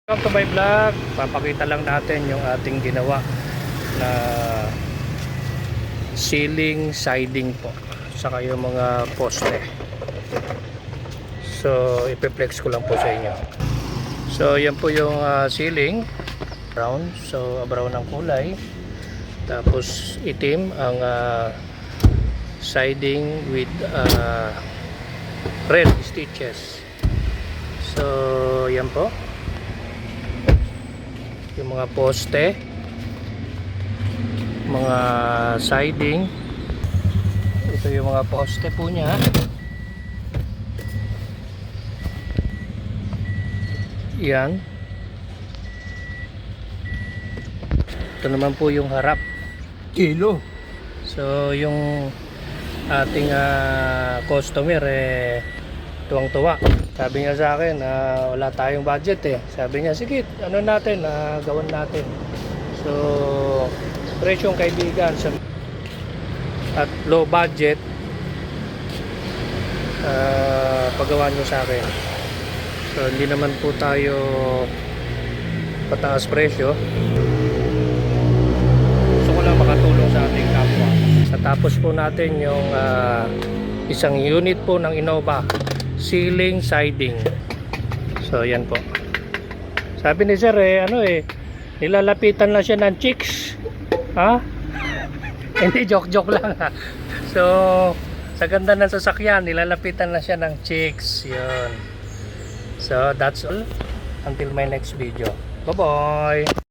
Welcome to my vlog. Papakita lang natin yung ating ginawa na ceiling siding po, saka yung mga poste. So ipiplex ko lang po sa inyo. So yan po yung ceiling, brown. So brown ang kulay, tapos itim ang siding with red stitches. So yan po yung mga poste, mga siding. Ito yung mga poste po niya. Yan. Ito naman po yung harap. Kilo. So yung ating customer tuwang-tuwa. Sabi niya sa akin, wala tayong budget eh. Sabi niya, sige, ano natin, gawan natin. So, presyong kaibigan at low budget, pagawa niyo sa akin. So, hindi naman po tayo pataas presyo. Gusto ko lang makatulong sa ating kapwa. Tapos po natin yung isang unit po ng Innova ceiling siding. So yan po. Sabi ni sir nilalapitan lang siya ng chicks. Ha? Hindi, joke lang ha. So sa ganda ng sasakyan, nilalapitan lang siya ng chicks. Yun. So that's all. Until my next video. Bye bye.